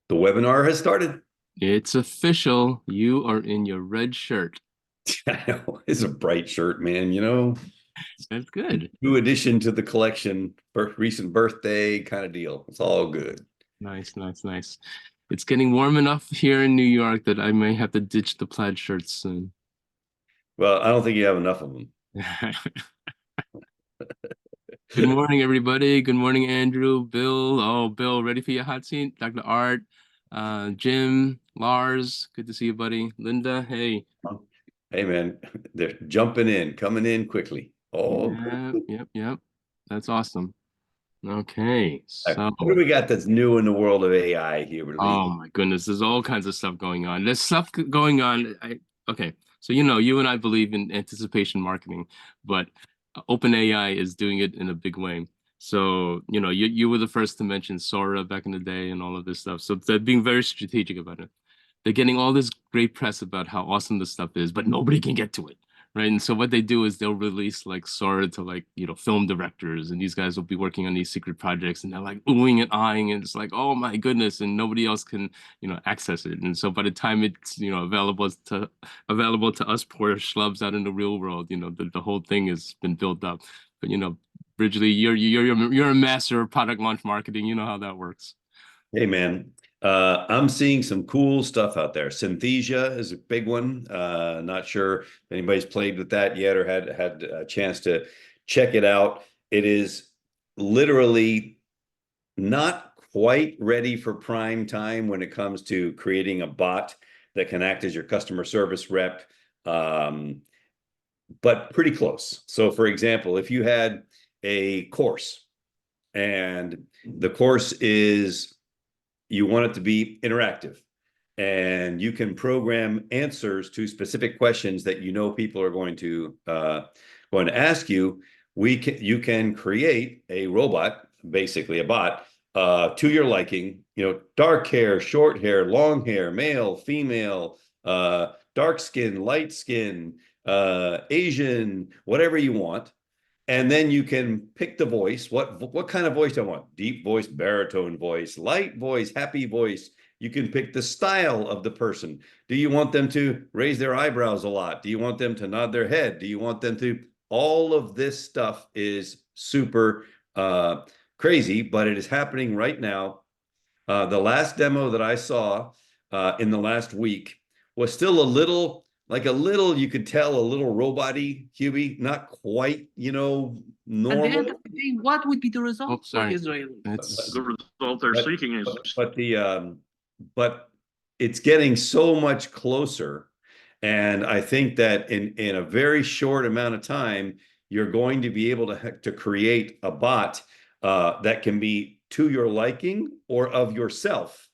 The webinar has started. It's official. You are in your red shirt. I know it's a bright shirt, man. You know, That's good. new addition to the collection, recent birthday kind of deal. It's all good. Nice, nice, nice. It's getting warm enough here in New York that I may have to ditch the plaid shirts soon. Well, I don't think you have enough of them. Good morning, everybody. Good morning, Andrew, Bill. Oh, Bill, ready for your hot seat? Dr. Art, Jim, Lars, good to see you, buddy. Linda, hey. Hey, man, they're jumping in, coming in quickly. Oh, Yep, yep, yep. That's awesome. Okay, so, what do we got that's new in the world of AI here, Lee? oh my goodness, there's all kinds of stuff going on. There's stuff going on. Okay, so you and I believe in anticipation marketing, but OpenAI is doing it in a big way. So, you were the first to mention Sora back in the day and all of this stuff. So they're being very strategic about it. They're getting all this great press about how awesome this stuff is, but nobody can get to it. Right. And so what they do is they'll release like Sora to like, film directors, and these guys will be working on these secret projects, and they're like oohing and eyeing, and it's like, oh my goodness, and nobody else can, access it. And so by the time it's, available to us poor schlubs out in the real world, the whole thing has been built up. But Ridgely, you're a master of product launch marketing. You know how that works. Hey, man, I'm seeing some cool stuff out there. Synthesia is a big one. Not sure if anybody's played with that yet or had a chance to check it out. It is literally not quite ready for prime time when it comes to creating a bot that can act as your customer service rep, but pretty close. So, for example, if you had a course and the course is you want it to be interactive and you can program answers to specific questions that people are going to ask you. You can create a robot, basically a bot, to your liking. Dark hair, short hair, long hair, male, female, dark skin, light skin, Asian, whatever you want. And then you can pick the voice. What kind of voice do I want? Deep voice, baritone voice, light voice, happy voice. You can pick the style of the person. Do you want them to raise their eyebrows a lot? Do you want them to nod their head? Do you want them to? All of this stuff is super crazy, but it is happening right now. The last demo that I saw in the last week was still you could tell a little robot-y, Hubie, not quite, At the end normal. of the day, what would be the result for sorry. Israel? The result they're seeking is. But it's getting so much closer, and I think that in a very short amount of time, you're going to be able to create a bot that can be to your liking or of yourself,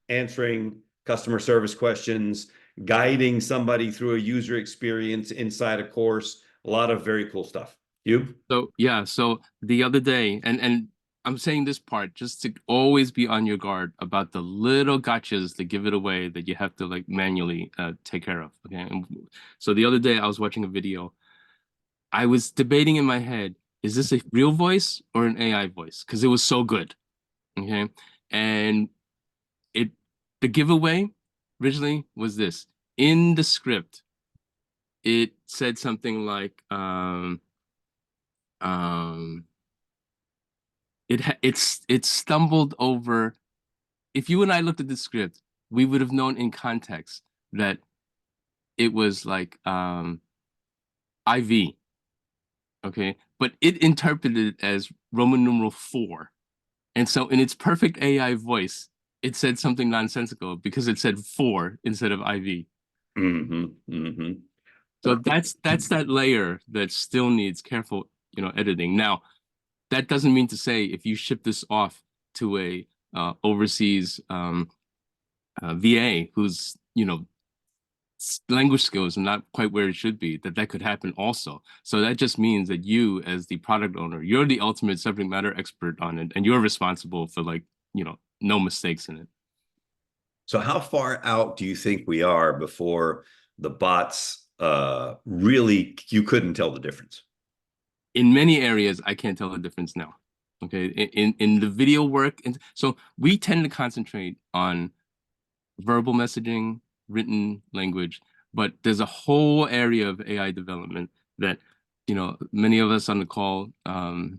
answering customer service questions, guiding somebody through a user experience inside a course. A lot of very cool stuff. You? So yeah, so the other day, and I'm saying this part just to always be on your guard about the little gotchas that give it away that you have to like manually take care of. Okay. And so the other day I was watching a video. I was debating in my head, is this a real voice or an AI voice? Because it was so good. Okay. And it the giveaway originally was this. In the script, it said something like um it stumbled over. If you and I looked at the script, we would have known in context that it was like IV, okay? But it interpreted it as Roman numeral 4. And so in its perfect AI voice, it said something nonsensical because it said 4 instead of IV. Mm-hmm. Mm-hmm. So that's that layer that still needs careful, editing. Now, that doesn't mean to say if you ship this off to a overseas VA who's language skills are not quite where it should be, that could happen also. So that just means that you, as the product owner, you're the ultimate subject matter expert on it, and you're responsible for no mistakes in it. So how far out do you think we are before the bots really you couldn't tell the difference? In many areas, I can't tell the difference now. Okay, in the video work, and so we tend to concentrate on verbal messaging, written language, but there's a whole area of AI development that, many of us on the call are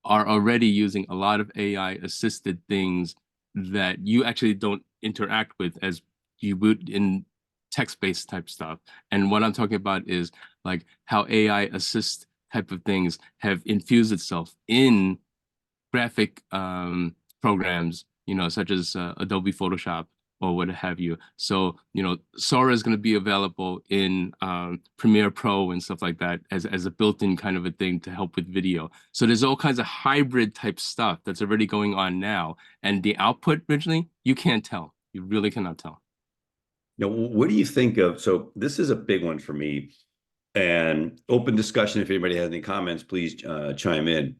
already using a lot of AI assisted things that you actually don't interact with as you would in text-based type stuff. And what I'm talking about is like how AI assist type of things have infused itself in graphic programs, such as Adobe Photoshop or what have you. So, Sora is going to be available in Premiere Pro and stuff like that as a built-in kind of a thing to help with video. So there's all kinds of hybrid type stuff that's already going on now. And the output originally, you can't tell. You really cannot tell. Now, what do you think of? So this is a big one for me, and open discussion. If anybody has any comments, please chime in.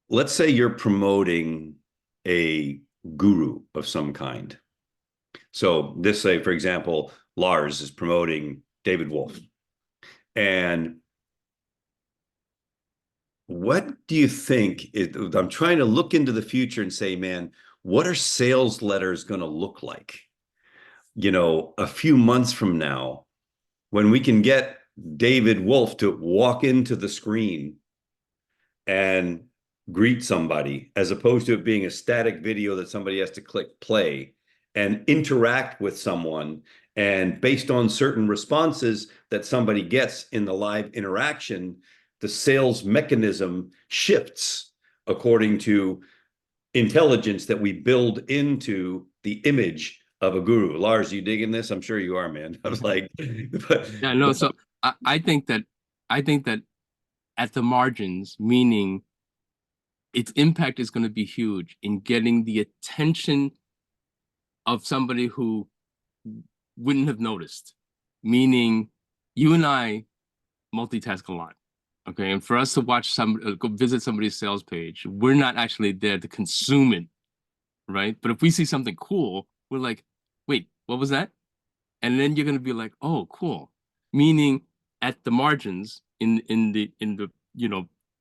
Let's say you're promoting a guru of some kind. So this, say, for example, Lars is promoting David Wolf. And what do you think I'm trying to look into the future and say, man, what are sales letters going to look like? A few months from now, when we can get David Wolf to walk into the screen and greet somebody, as opposed to it being a static video that somebody has to click play and interact with someone. And based on certain responses that somebody gets in the live interaction, the sales mechanism shifts according to intelligence that we build into the image of a guru. Lars, you digging this? I'm sure you are, man. I was like, yeah, no. So I think that at the margins, meaning its impact is going to be huge in getting the attention of somebody who wouldn't have noticed. Meaning, you and I multitask a lot. Okay, and for us to watch go visit somebody's sales page, we're not actually there to consume it, right? But if we see something cool, we're like, wait, what was that? And then you're gonna be like, oh, cool. Meaning at the margins, in the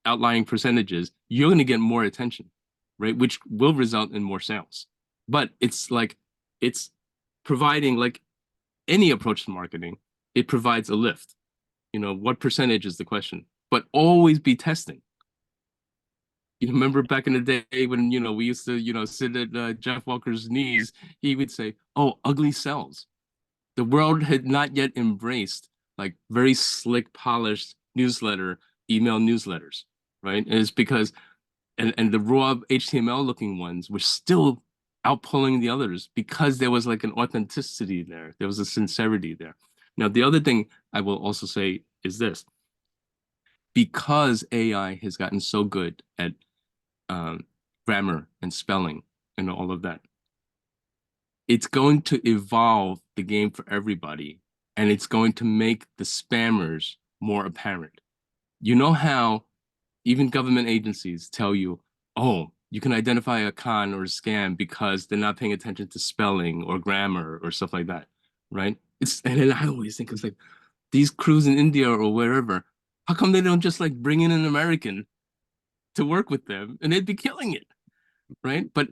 outlying percentages, you're gonna get more attention, right? Which will result in more sales. But it's providing, like any approach to marketing, it provides a lift. What percentage is the question? But always be testing. You remember back in the day when, we used to, sit at Jeff Walker's knees, he would say, oh, ugly sells. The world had not yet embraced like very slick, polished email newsletters, right? And it's because, and the raw HTML looking ones were still outpulling the others because there was like an authenticity there. There was a sincerity there. Now, the other thing I will also say is this. Because AI has gotten so good at grammar and spelling and all of that, it's going to evolve the game for everybody, and it's going to make the spammers more apparent. You know how even government agencies tell you, oh, you can identify a con or a scam because they're not paying attention to spelling or grammar or stuff like that, right? And then I always think, it's like, these crews in India or wherever, how come they don't just like bring in an American to work with them and they'd be killing it, right? But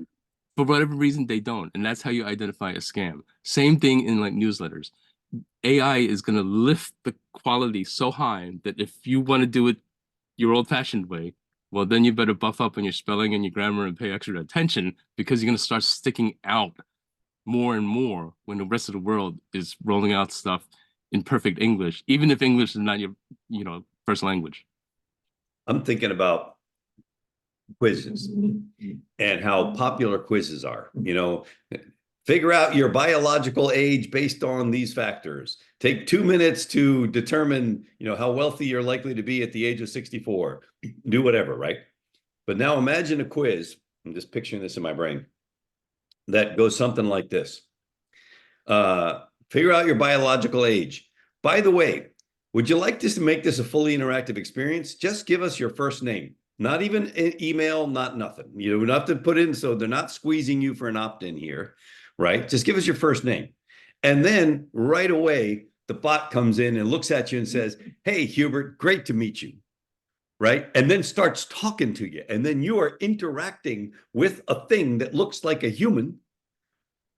for whatever reason, they don't. And that's how you identify a scam. Same thing in like newsletters. AI is going to lift the quality so high that if you want to do it your old-fashioned way, well, then you better buff up on your spelling and your grammar and pay extra attention, because you're going to start sticking out more and more when the rest of the world is rolling out stuff in perfect English, even if English is not your, first language. I'm thinking about quizzes and how popular quizzes are. Figure out your biological age based on these factors. Take 2 minutes to determine, how wealthy you're likely to be at the age of 64. Do whatever, right? But now imagine a quiz. I'm just picturing this in my brain. That goes something like this. Figure out your biological age. By the way, would you like to make this a fully interactive experience? Just give us your first name. Not even an email, not nothing. You don't have to put in, so they're not squeezing you for an opt-in here, right? Just give us your first name. And then right away, the bot comes in and looks at you and says, hey, Hubert, great to meet you, right? And then starts talking to you. And then you are interacting with a thing that looks like a human,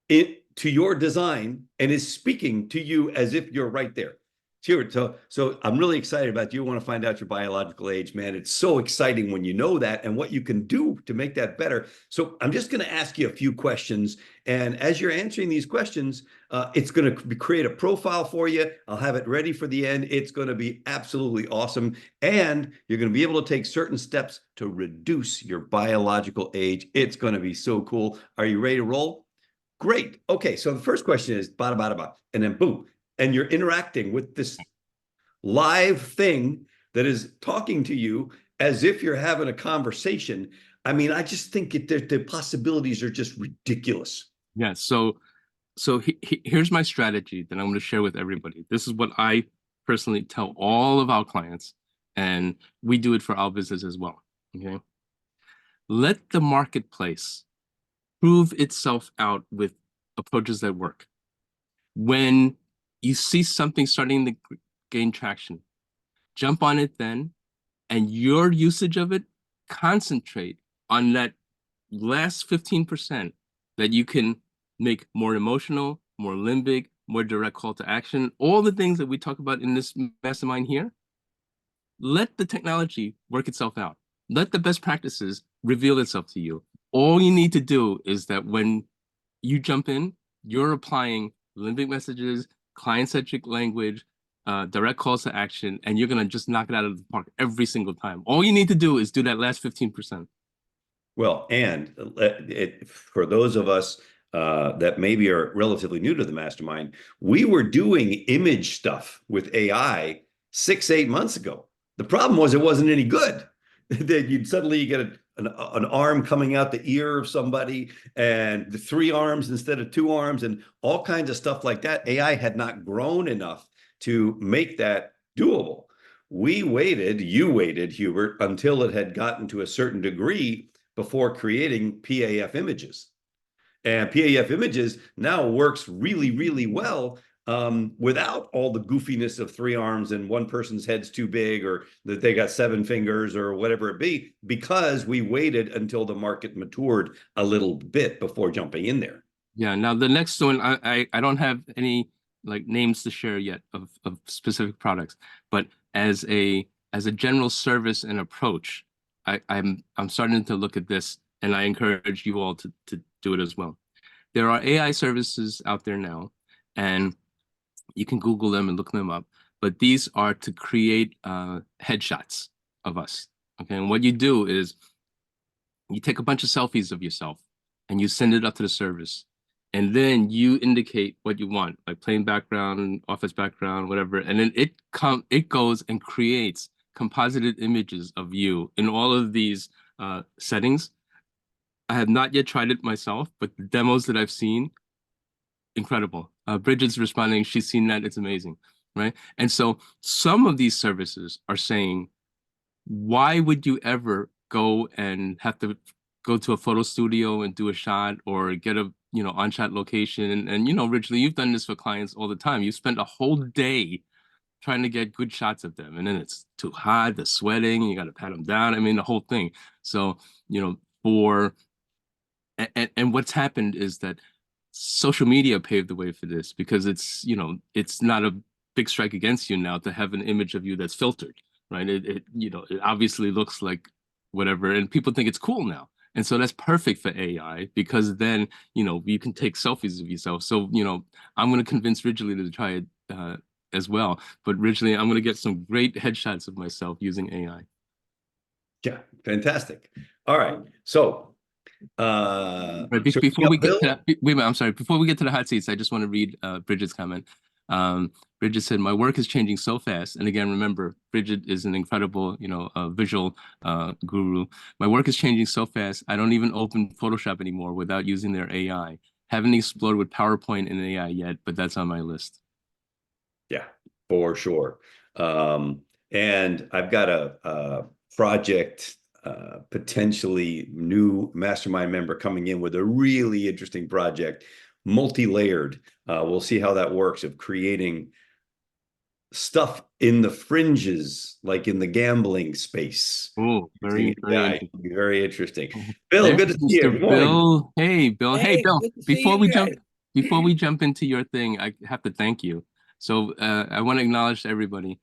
to your design and is speaking to you as if you're right there. Sure. So I'm really excited about you. Want to find out your biological age, man. It's so exciting when you know that and what you can do to make that better. So I'm just going to ask you a few questions. And as you're answering these questions, it's going to create a profile for you. I'll have it ready for the end. It's going to be absolutely awesome. And you're going to be able to take certain steps to reduce your biological age. It's going to be so cool. Are you ready to roll? Great. Okay. So the first question is bada, bada, bada, and then boom. And you're interacting with this live thing that is talking to you as if you're having a conversation. I mean, I just think the possibilities are just ridiculous. Yeah. So here's my strategy that I'm going to share with everybody. This is what I personally tell all of our clients, and we do it for our business as well. Okay. Let the marketplace prove itself out with approaches that work. When you see something starting to gain traction, jump on it then, and your usage of it, concentrate on that last 15% that you can make more emotional, more limbic, more direct call to action, all the things that we talk about in this mastermind here. Let the technology work itself out. Let the best practices reveal itself to you. All you need to do is that when you jump in, you're applying limbic messages, client-centric language, direct calls to action, and you're going to just knock it out of the park every single time. All you need to do is do that last 15%. Well, and for those of us that maybe are relatively new to the mastermind, we were doing image stuff with AI 6-8 months ago. The problem was it wasn't any good. That you'd suddenly get an arm coming out the ear of somebody and the 3 arms instead of 2 arms and all kinds of stuff like that. AI had not grown enough to make that doable. You waited, Hubert, until it had gotten to a certain degree before creating PAF images. And PAF images now works really, really well without all the goofiness of 3 arms and one person's head's too big or that they got 7 fingers or whatever it be, because we waited until the market matured a little bit before jumping in there. Yeah. Now the next one, I don't have any like names to share yet of specific products, but as a general service and approach, I'm starting to look at this, and I encourage you all to do it as well. There are AI services out there now, and you can Google them and look them up, but these are to create headshots of us. Okay, and what you do is you take a bunch of selfies of yourself and you send it up to the service. And then you indicate what you want, like plain background, office background, whatever. And then it goes and creates composited images of you in all of these settings. I have not yet tried it myself, but the demos that I've seen, incredible. Bridget's responding, she's seen that, it's amazing, right? And so some of these services are saying, why would you ever go and have to go to a photo studio and do a shot or get a on-shot location? And Ridgely, you've done this for clients all the time. You spend a whole day trying to get good shots of them, and then it's too hot, the sweating, you got to pat them down. I mean, the whole thing. So, and what's happened is that social media paved the way for this, because it's not a big strike against you now to have an image of you that's filtered, right? It obviously looks like whatever, and people think it's cool now. And so that's perfect for AI, because then, you can take selfies of yourself. So, I'm going to convince Ridgely to try it as well. But Ridgely, I'm going to get some great headshots of myself using AI. Yeah, fantastic. All right. So, right, before we get to that, wait a minute, I'm sorry. Before we get to the hot seats, I just want to read Bridget's comment. Bridget said, "My work is changing so fast." And again, remember, Bridget is an incredible, visual guru. "My work is changing so fast, I don't even open Photoshop anymore without using their AI. Haven't explored with PowerPoint and AI yet, but that's on my list." Yeah, for sure. And I've got a project, potentially new mastermind member coming in with a really interesting project, multi-layered. We'll see how that works, of creating stuff in the fringes, like in the gambling space. Oh, very very interesting. interesting. Bill, good to see you. Good morning. Bill. Hey, Bill. Hey, Bill. good to see Before you we jump, guys. before we jump into your thing, I have to thank you. So I want to acknowledge to everybody.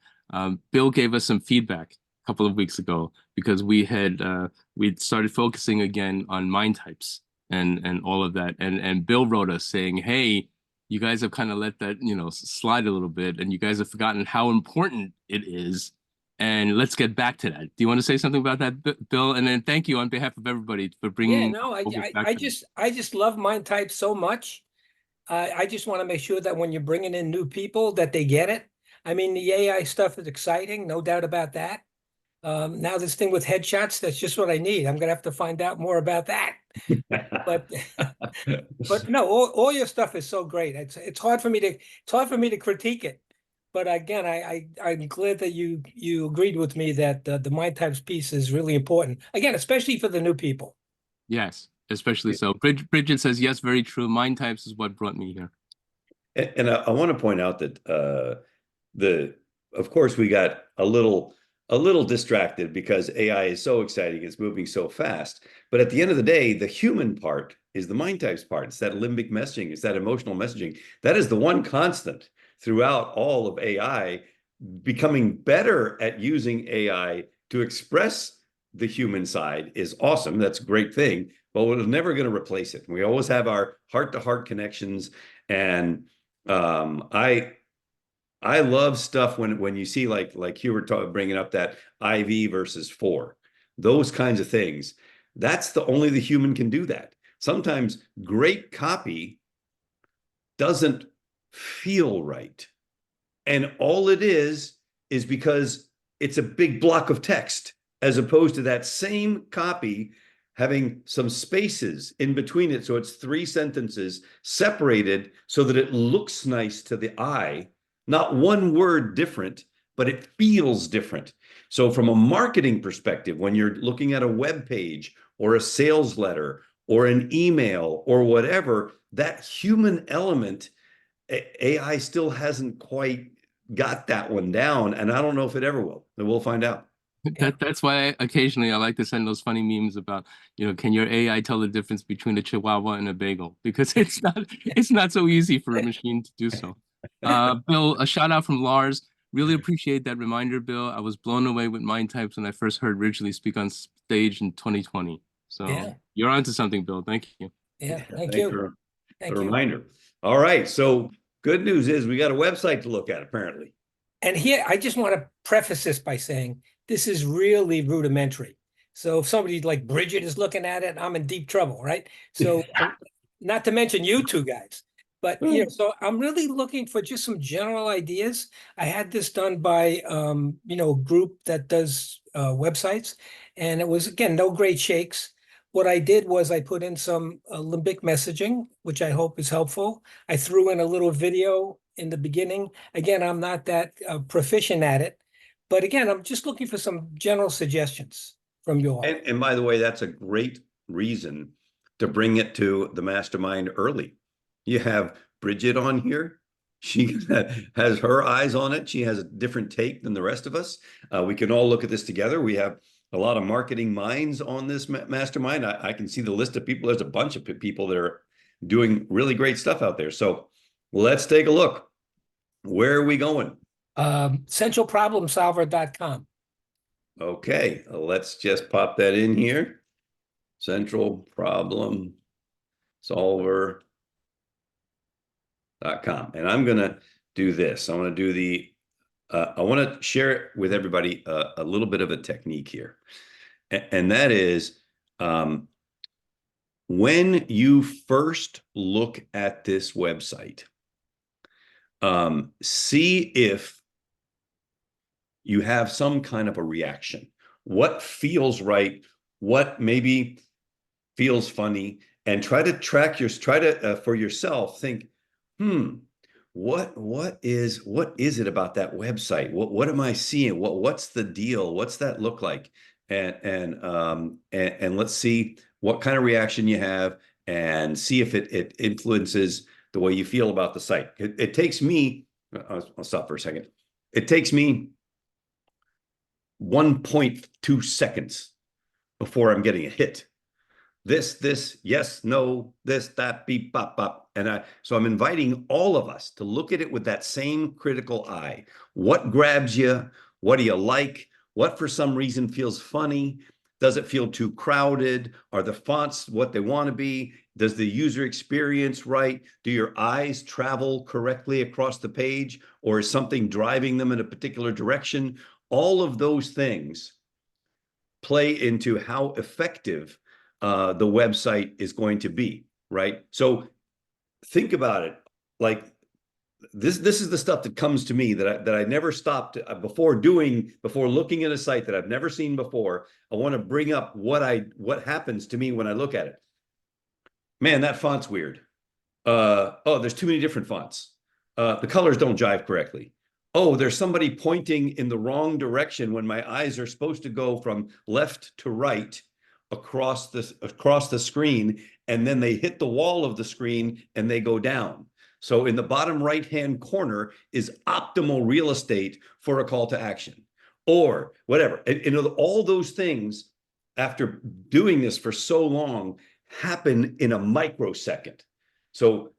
Bill gave us some feedback a couple of weeks ago because we'd started focusing again on mind types and all of that. And Bill wrote us saying, "Hey, you guys have kind of let that, slide a little bit, and you guys have forgotten how important it is. And let's get back to that." Do you want to say something about that, Bill? And then thank you on behalf of everybody for Yeah, bringing no, focus back I to that. I just love mind type so much. I just want to make sure that when you're bringing in new people, that they get it. I mean, the AI stuff is exciting, no doubt about that. Now this thing with headshots, that's just what I need. I'm gonna have to find out more about that. But but no, all your stuff is so great. It's hard for me to critique it. But again, I'm glad that you agreed with me that the mind types piece is really important. Again, especially for the new people. Yes, especially so. Bridget says, yes, very true. Mind types is what brought me here. And I want to point out that of course, we got a little distracted because AI is so exciting, it's moving so fast. But at the end of the day, the human part is the mind types part. It's that limbic messaging, it's that emotional messaging. That is the one constant throughout all of AI. Becoming better at using AI to express the human side is awesome. That's a great thing, but we're never going to replace it. We always have our heart-to-heart connections, and I love stuff when you see like you were bringing up that IV versus 4, those kinds of things. That's only the human can do that. Sometimes great copy doesn't feel right. And all it is because it's a big block of text, as opposed to that same copy having some spaces in between it. So it's 3 sentences separated so that it looks nice to the eye, not one word different, but it feels different. So from a marketing perspective, when you're looking at a web page or a sales letter or an email or whatever, that human element, AI still hasn't quite got that one down, and I don't know if it ever will. But we'll find out. That's why occasionally I like to send those funny memes about, can your AI tell the difference between a Chihuahua and a bagel? Because it's not so easy for a machine to do so. Bill, a shout out from Lars. Really appreciate that reminder, Bill. I was blown away with mind types when I first heard Ridgely speak on stage in 2020. So Yeah. you're onto something, Bill. Thank you. Yeah, thank Thanks you. for Thank the you. reminder. All right. So good news is we got a website to look at, apparently. And here, I just want to preface this by saying this is really rudimentary. So if somebody like Bridget is looking at it, I'm in deep trouble, right? So not to mention you two guys. But so I'm really looking for just some general ideas. I had this done by a group that does websites, and it was, again, no great shakes. What I did was I put in some limbic messaging, which I hope is helpful. I threw in a little video in the beginning. Again, I'm not that proficient at it, but again, I'm just looking for some general suggestions from you all. And by the way, that's a great reason to bring it to the mastermind early. You have Bridget on here. She has her eyes on it. She has a different take than the rest of us. We can all look at this together. We have a lot of marketing minds on this mastermind. I can see the list of people. There's a bunch of people that are doing really great stuff out there. So let's take a look. Where are we going? Centralproblemsolver.com. Okay, let's just pop that in here. Central Problem Solver.com. And I'm going to do this. I want to do I want to share with everybody a little bit of a technique here. And that is, when you first look at this website, see if you have some kind of a reaction. What feels right? What maybe feels funny? And try to for yourself think, what is it about that website? What am I seeing? What's the deal? What's that look like? And let's see what kind of reaction you have, and see if it influences the way you feel about the site. It takes me, I'll stop for a second. It takes me 1.2 seconds before I'm getting a hit. this, yes, no, this, that, beep, bop, bop. And so I'm inviting all of us to look at it with that same critical eye. What grabs you? What do you like? What for some reason feels funny? Does it feel too crowded? Are the fonts what they want to be? Does the user experience right? Do your eyes travel correctly across the page, or is something driving them in a particular direction? All of those things play into how effective the website is going to be, right? So think about it. Like this is the stuff that comes to me that I never stopped before looking at a site that I've never seen before. I want to bring up what happens to me when I look at it. Man, that font's weird. Oh, there's too many different fonts. The colors don't jive correctly. Oh, there's somebody pointing in the wrong direction when my eyes are supposed to go from left to right across the screen, and then they hit the wall of the screen and they go down. So in the bottom right-hand corner is optimal real estate for a call to action or whatever. And all those things, after doing this for so long, happen in a microsecond. So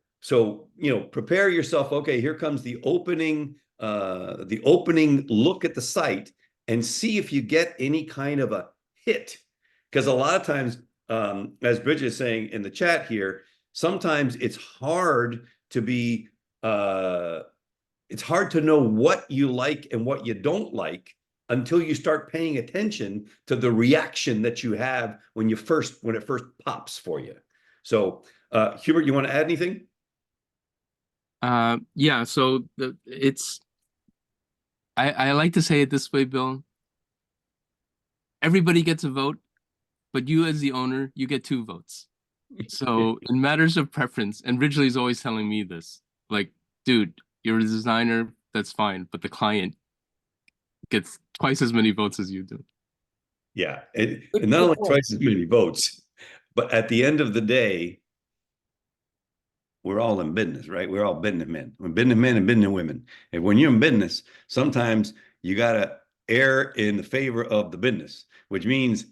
prepare yourself. Okay, here comes the opening look at the site, and see if you get any kind of a hit. Because a lot of times, as Bridget is saying in the chat here, sometimes it's hard to be it's hard to know what you like and what you don't like until you start paying attention to the reaction that you have when it first pops for you. So Hubert, you want to add anything? Yeah, so I like to say it this way, Bill. Everybody gets a vote, but you as the owner, you get 2 votes. So in matters of preference, and Ridgely's always telling me this, like, dude, you're a designer, that's fine, but the client gets twice as many votes as you do. Yeah, and not only twice as many votes, but at the end of the day, we're all in business, right? We're all business men. We're business men and business women. And when you're in business, sometimes you got to err in the favor of the business, which means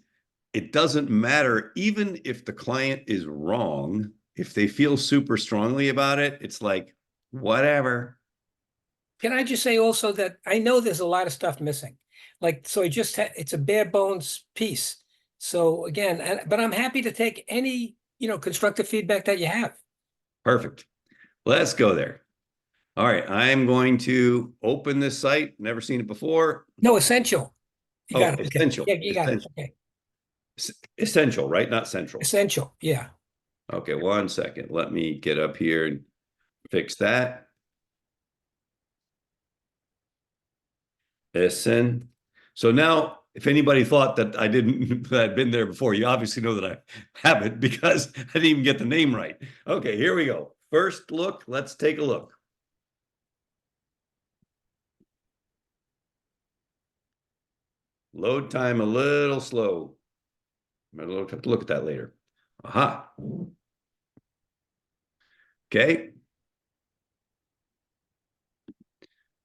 it doesn't matter, even if the client is wrong, if they feel super strongly about it, it's like, whatever. Can I just say also that I know there's a lot of stuff missing. Like, so it's a bare bones piece. So again, but I'm happy to take any, constructive feedback that you have. Perfect. Let's go there. All right, I'm going to open this site. Never seen it before. No, essential. You got it. Essential. Okay. Yeah, you got it. Okay. Essential, right? Not central. Essential. Yeah. Okay, 1 second. Let me get up here and fix that. Listen. So now, if anybody thought that I didn't, that I'd been there before, you obviously know that I haven't, because I didn't even get the name right. Okay, here we go. First look, let's take a look. Load time a little slow. I'll have to look at that later. Aha. Okay.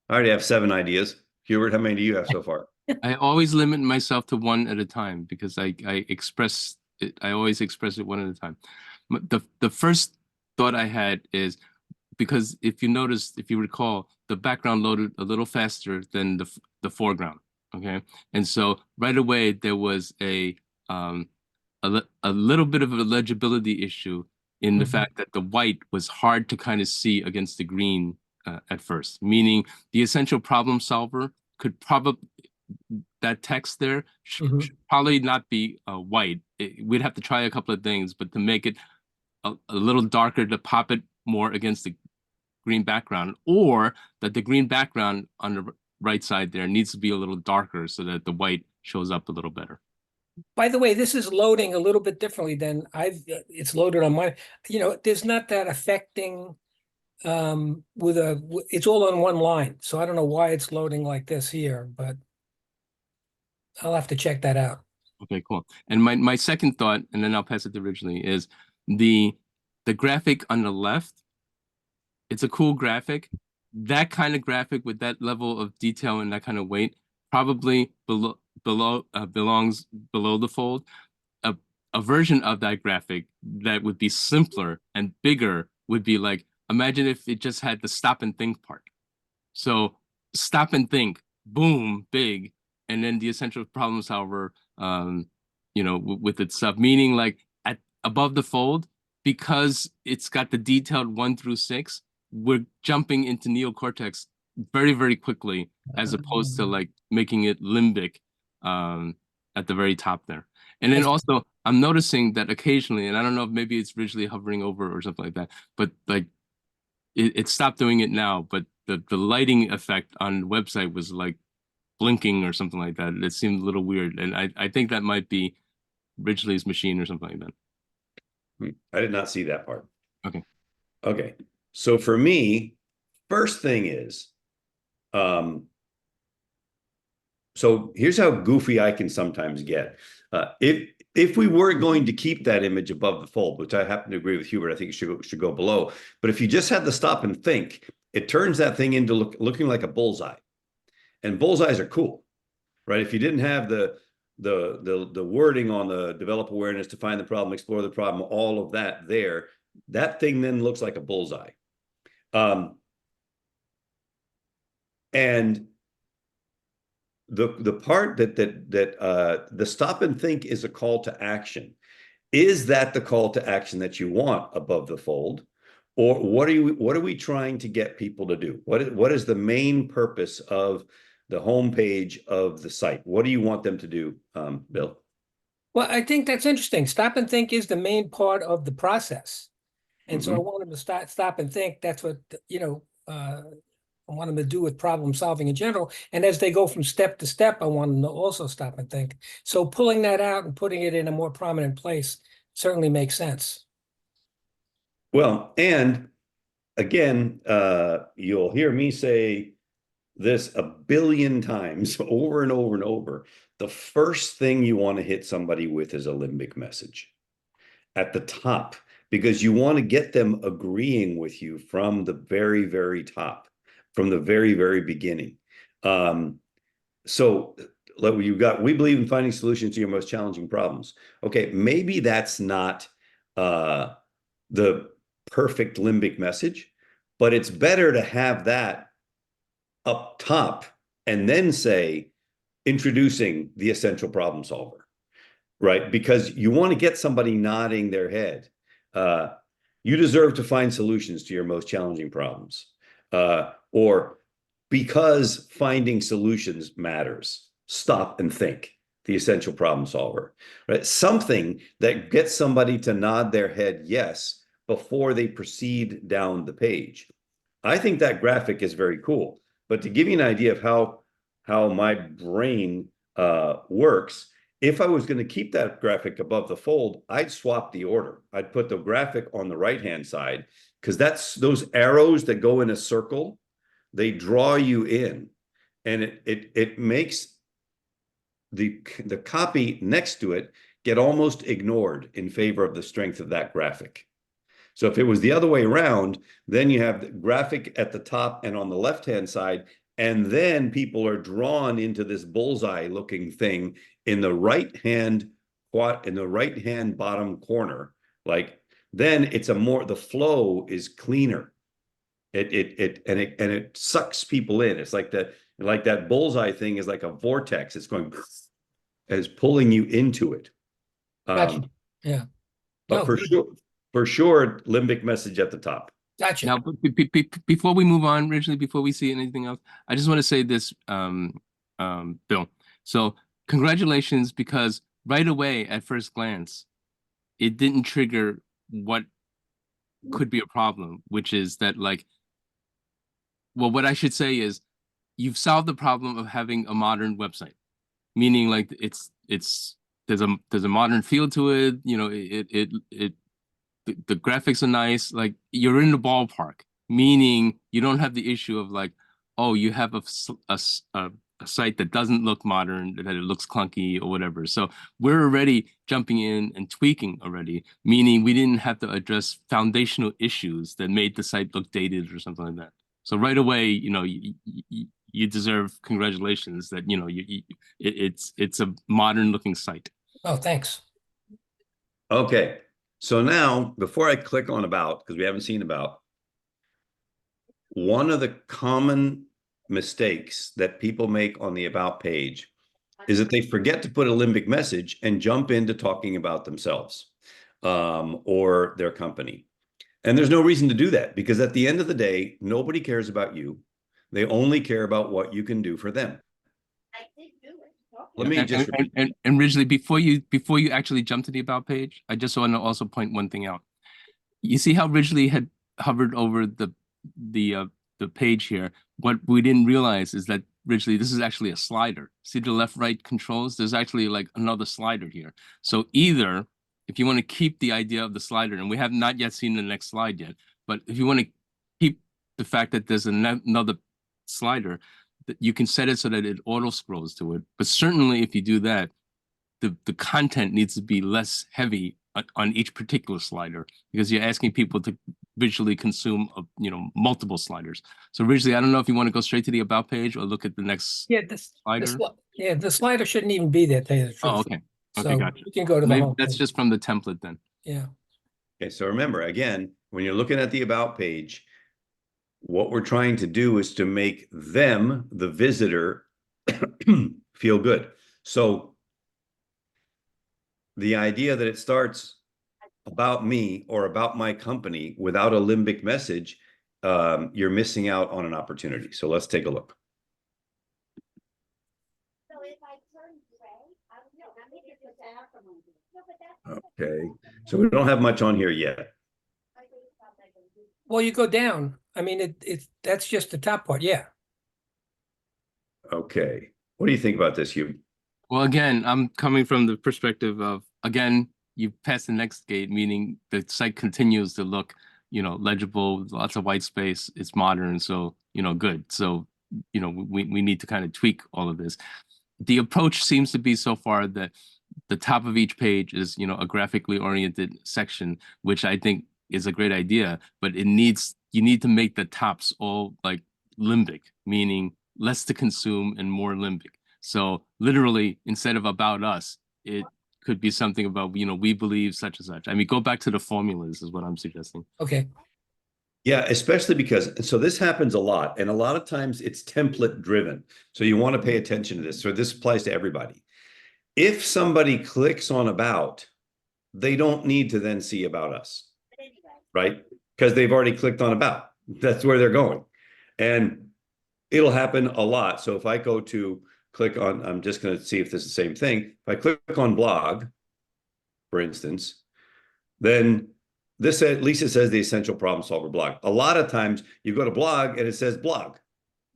I already have 7 ideas. Hubert, how many do you have so far? I always limit myself to 1 at a time because I express it. I always express it 1 at a time. The first thought I had is, because if you recall, the background loaded a little faster than the foreground. Okay, and so right away there was a little bit of a legibility issue in the fact that the white was hard to kind of see against the green at first, meaning the essential problem solver could probably, that text there should probably not be white. We'd have to try a couple of things, but to make it a little darker, to pop it more against the green background, or that the green background on the right side there needs to be a little darker so that the white shows up a little better. By the way, this is loading a little bit differently than it's loaded on my, there's not that affecting it's all on 1 line. So I don't know why it's loading like this here, but I'll have to check that out. Okay, cool. And my second thought, and then I'll pass it to originally, is the graphic on the left. It's a cool graphic. That kind of graphic with that level of detail and that kind of weight probably belongs below the fold. a version of that graphic that would be simpler and bigger would be like, imagine if it just had the stop and think part. So stop and think, boom, big, and then the essential problem solver, with its stuff, meaning like at above the fold, because it's got the detailed 1 through 6, we're jumping into neocortex very, very quickly, as opposed to like making it limbic at the very top there. And then also, I'm noticing that occasionally, and I don't know if maybe it's visually hovering over or something like that, but like it stopped doing it now, but the lighting effect on the website was like blinking or something like that. It seemed a little weird, and I think that might be Ridgely's machine or something like that. I did not see that part. Okay. Okay. So for me, first thing is, so here's how goofy I can sometimes get. If we were going to keep that image above the fold, which I happen to agree with Hubert, I think it should go below. But if you just had the stop and think, it turns that thing into looking like a bullseye. And bullseyes are cool, right? If you didn't have the wording on the develop awareness, to find the problem, explore the problem, all of that there, that thing then looks like a bullseye. And the part that the stop and think is a call to action. Is that the call to action that you want above the fold? Or what are we trying to get people to do? What is the main purpose of the homepage of the site? What do you want them to do, Bill? Well, I think that's interesting. Stop and think is the main part of the process. And so I want them to stop and think. That's what, I want them to do with problem solving in general. And as they go from step to step, I want them to also stop and think. So pulling that out and putting it in a more prominent place certainly makes sense. Well, and again, you'll hear me say this a billion times over and over and over. The first thing you want to hit somebody with is a limbic message at the top, because you want to get them agreeing with you from the very, very top, from the very, very beginning. So we believe in finding solutions to your most challenging problems. Okay, maybe that's not the perfect limbic message, but it's better to have that up top and then say, introducing the essential problem solver, right? Because you want to get somebody nodding their head. You deserve to find solutions to your most challenging problems. Or because finding solutions matters, stop and think, the essential problem solver, right? Something that gets somebody to nod their head yes before they proceed down the page. I think that graphic is very cool. But to give you an idea of how my brain works, if I was going to keep that graphic above the fold, I'd swap the order. I'd put the graphic on the right-hand side, because that's those arrows that go in a circle, they draw you in, and it makes the copy next to it get almost ignored in favor of the strength of that graphic. So if it was the other way around, then you have the graphic at the top and on the left-hand side, and then people are drawn into this bullseye looking thing in the right-hand bottom corner. Like, then it's the flow is cleaner. It sucks people in. It's like that bullseye thing is like a vortex. It's pulling you into it. Gotcha. Yeah. But for sure, limbic message at the top. Gotcha. Now, before we move on, originally, before we see anything else, I just want to say this, Bill. So congratulations, because right away, at first glance, it didn't trigger what could be a problem, which is that, like, well, what I should say is you've solved the problem of having a modern website, meaning like there's a modern feel to it. The graphics are nice. Like, you're in the ballpark, meaning you don't have the issue of like, oh, you have a site that doesn't look modern, that it looks clunky or whatever. So we're already jumping in and tweaking already, meaning we didn't have to address foundational issues that made the site look dated or something like that. So right away, you deserve congratulations that it's a modern looking site. Oh, thanks. Okay. So now, before I click on about, because we haven't seen about, one of the common mistakes that people make on the about page is that they forget to put a limbic message and jump into talking about themselves or their company. And there's no reason to do that, because at the end of the day, nobody cares about you. They only care about what you can do for them. Let me just repeat. And Ridgely, before you actually jump to the about page, I just want to also point one thing out. You see how Ridgely had hovered over the page here. What we didn't realize is that Ridgely, this is actually a slider. See the left-right controls? There's actually like another slider here. So either if you want to keep the idea of the slider, and we have not yet seen the next slide yet, but if you want to keep the fact that there's another slider, that you can set it so that it auto scrolls to it. But certainly if you do that, the content needs to be less heavy on each particular slider, because you're asking people to visually consume multiple sliders. So Ridgely, I don't know if you want to go straight to the about page or look at the next slider. The slider shouldn't even be there, tell you the truth. Oh, okay. Okay, So gotcha. you can go to the Maybe home that's page. just from the template then. Yeah. Okay, so remember, again, when you're looking at the about page, what we're trying to do is to make them, the visitor, feel good. So the idea that it starts about me or about my company without a limbic message, you're missing out on an opportunity. So let's take a look. Okay, so we don't have much on here yet. Well, you go down. I mean, that's just the top part. Yeah. Okay, what do you think about this, Hugh? Well, again, I'm coming from the perspective of, again, you pass the next gate, meaning the site continues to look, legible, lots of white space. It's modern, so, good. So, we need to kind of tweak all of this. The approach seems to be so far that the top of each page is, a graphically oriented section, which I think is a great idea, but you need to make the tops all like limbic, meaning less to consume and more limbic. So literally, instead of about us, it could be something about, we believe such and such. I mean, go back to the formulas is what I'm suggesting. Okay. Yeah, especially because, so this happens a lot, and a lot of times it's template driven. So you want to pay attention to this. So this applies to everybody. If somebody clicks on about, they don't need to then see about us, right? Because they've already clicked on about. That's where they're going. And it'll happen a lot. So if I go to click on, I'm just going to see if this is the same thing. If I click on blog, for instance, then this at least it says the essential problem solver blog. A lot of times you go to blog and it says blog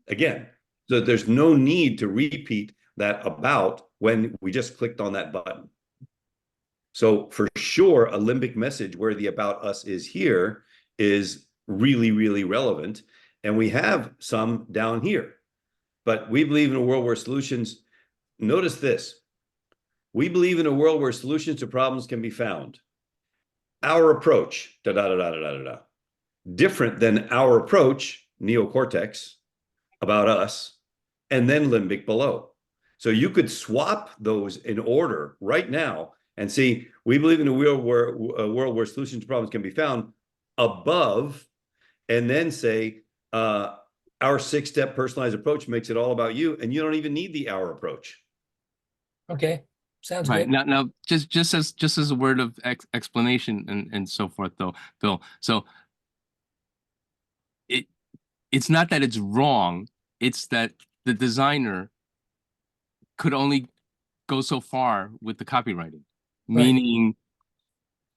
again. So there's no need to repeat that about when we just clicked on that button. So for sure, a limbic message where the about us is here is really, really relevant. And we have some down here. But we believe in a world where solutions, notice this, we believe in a world where solutions to problems can be found. Our approach, different than our approach, neocortex, about us, and then limbic below. So you could swap those in order right now and see, we believe in a world where solutions to problems can be found above, and then say, our 6-step personalized approach makes it all about you, and you don't even need the our approach. Okay. Sounds Right. good. Now, just as a word of explanation and so forth, though, Bill. So it's not that it's wrong. It's that the designer could only go so far with the copywriting, meaning,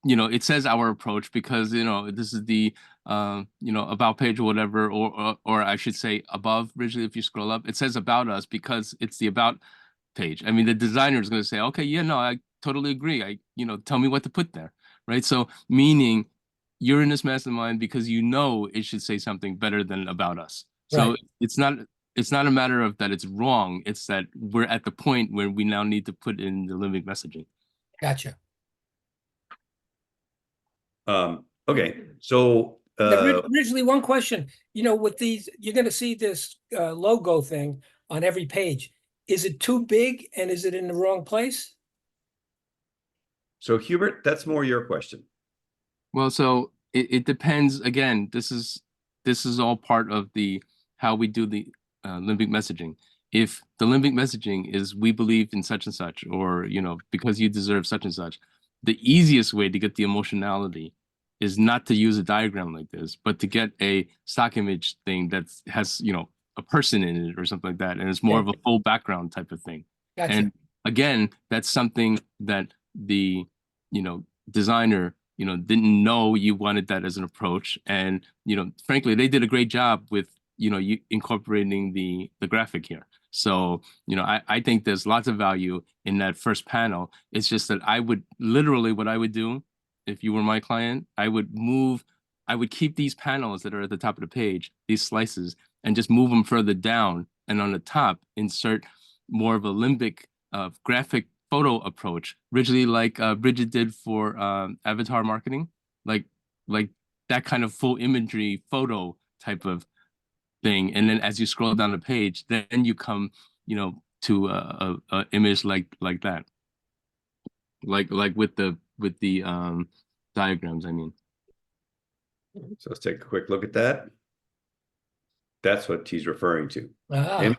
it says our approach because, this is the, about page or whatever, or I should say above, originally, if you scroll up, it says about us because it's the about page. I mean, the designer is going to say, okay, yeah, no, I totally agree. Tell me what to put there, right? So meaning you're in this mastermind because it should say something better than about us. So it's not a matter of that it's wrong. It's that we're at the point where we now need to put in the limbic messaging. Gotcha. Okay, so Originally, one question, with these, you're going to see this logo thing on every page. Is it too big and is it in the wrong place? So Hubert, that's more your question. Well, so it depends. Again, this is all part of the how we do the limbic messaging. If the limbic messaging is we believe in such and such, or because you deserve such and such, the easiest way to get the emotionality is not to use a diagram like this, but to get a stock image thing that has a person in it or something like that, and it's more of a full background type of thing. Gotcha. And again, that's something that the designer didn't know you wanted that as an approach, and frankly they did a great job with you incorporating the graphic here. So I think there's lots of value in that first panel. It's just that I would literally, what I would do if you were my client, I would keep these panels that are at the top of the page, these slices, and just move them further down, and on the top insert more of a limbic graphic photo approach, originally like Bridget did for avatar marketing, like that kind of full imagery photo type of thing. And then as you scroll down the page, then you come, to a image like that, like with the diagrams. I mean, So let's take a quick look at that. That's what he's referring to. Ah,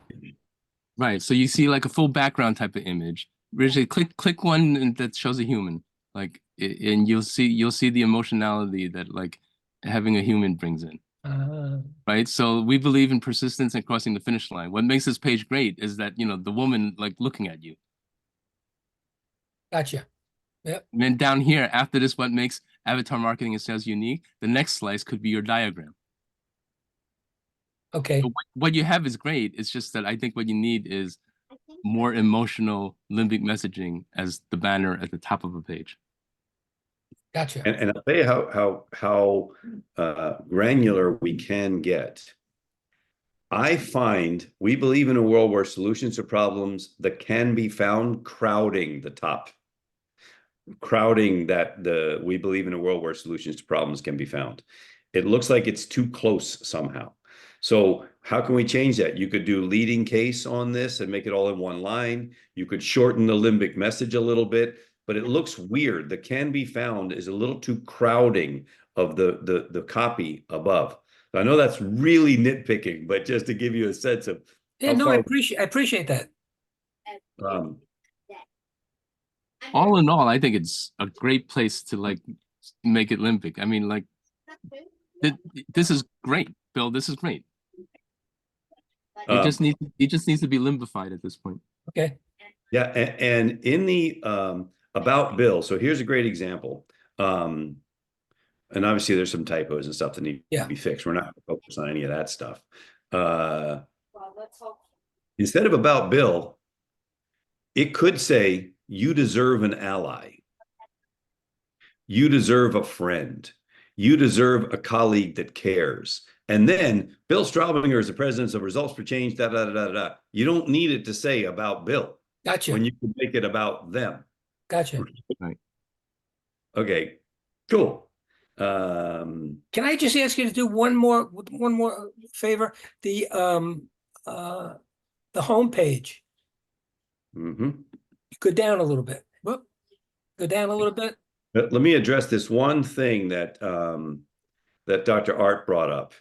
right. So you see like a full background type of image. Originally, click one that shows a human, and you'll see the emotionality that like having a human brings in. Right. So we believe in persistence and crossing the finish line. What makes this page great is that, the woman like looking at you. gotcha. Yep. And then down here, after this, what makes avatar marketing and sales unique, the next slice could be your diagram. Okay. So what you have is great. It's just that I think what you need is more emotional limbic messaging as the banner at the top of a page. Gotcha. And I'll tell you how granular we can get. I find we believe in a world where solutions to problems that can be found crowding the top. Crowding that we believe in a world where solutions to problems can be found. It looks like it's too close somehow. So how can we change that? You could do leading case on this and make it all in one line. You could shorten the limbic message a little bit, but it looks weird. The can be found is a little too crowding of the copy above. So I know that's really nitpicking, but just to give you a sense of Yeah, how no, far, I appreciate that. All in all, I think it's a great place to like make it limbic. I mean, like this is great, Bill. This is great. It just needs to be limbified at this point. Okay. Yeah, and in the about Bill, so here's a great example. And obviously there's some typos and stuff that need to be fixed. We're not going to focus on any of that stuff. Instead of about Bill, it could say, you deserve an ally. You deserve a friend. You deserve a colleague that cares. And then Bill Straubinger is the president of Results for Change, da, da, da, da, da. You don't need it to say about Bill. Gotcha. When you can make it about them. Gotcha. Right. Okay, cool. Can I just ask you to do one more favor? The homepage. Go down a little bit. Whoop. Go down a little bit. Let me address this one thing that that Dr. Art brought up.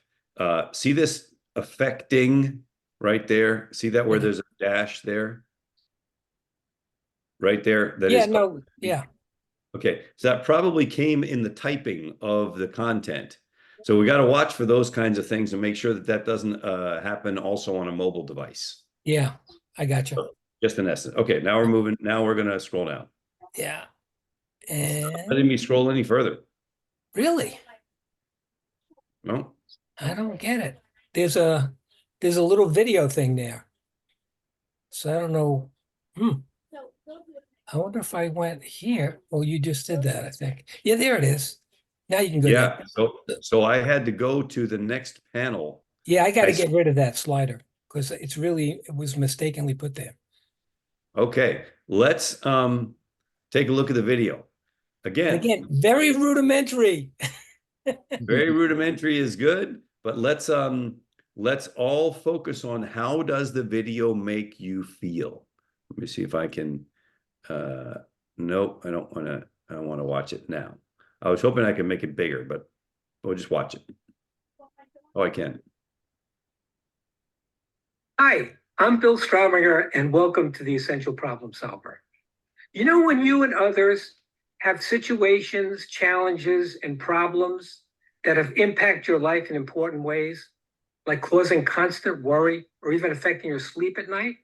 See this affecting right there? See that where there's a dash there? Right there. That is. No, yeah. Okay, so that probably came in the typing of the content. So we got to watch for those kinds of things and make sure that that doesn't happen also on a mobile device. Yeah, I got you. Just in essence. Okay, now we're moving. Now we're going to scroll down. Yeah. And letting me scroll any further. Really? No. I don't get it. There's a little video thing there. So I don't know. I wonder if I went here. Oh, you just did that, I think. Yeah, there it is. Now you can go Yeah. down. So I had to go to the next panel. Yeah, I got to get rid of that slider because it was mistakenly put there. Okay, let's take a look at the video. Again, very rudimentary. Very rudimentary is good, but let's all focus on how does the video make you feel. Let me see if I can nope, I don't want to I don't want to watch it now. I was hoping I could make it bigger, but we'll just watch it. Oh, I can. Hi, I'm Bill Straubinger, and welcome to the Essential Problem Solver. You know, when you and others have situations, challenges, and problems that have impacted your life in important ways, like causing constant worry or even affecting your sleep at night?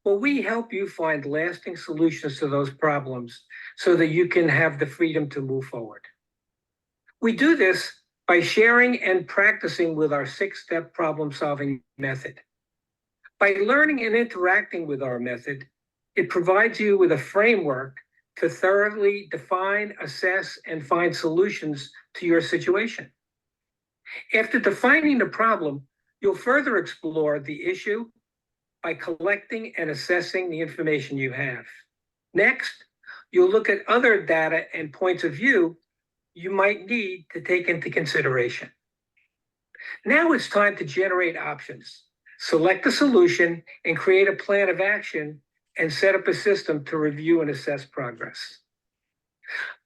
Well, we help you find lasting solutions to those problems so that you can have the freedom to move forward. We do this by sharing and practicing with our 6-step problem-solving method. By learning and interacting with our method, it provides you with a framework to thoroughly define, assess, and find solutions to your situation. After defining the problem, you'll further explore the issue by collecting and assessing the information you have. Next, you'll look at other data and points of view you might need to take into consideration. Now it's time to generate options, select a solution, and create a plan of action and set up a system to review and assess progress.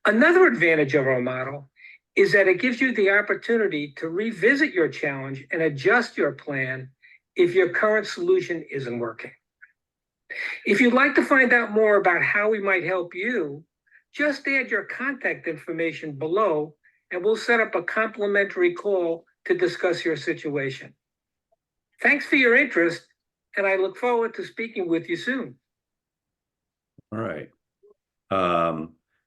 Another advantage of our model is that it gives you the opportunity to revisit your challenge and adjust your plan if your current solution isn't working. If you'd like to find out more about how we might help you, just add your contact information below and we'll set up a complimentary call to discuss your situation. Thanks for your interest, and I look forward to speaking with you soon. All right.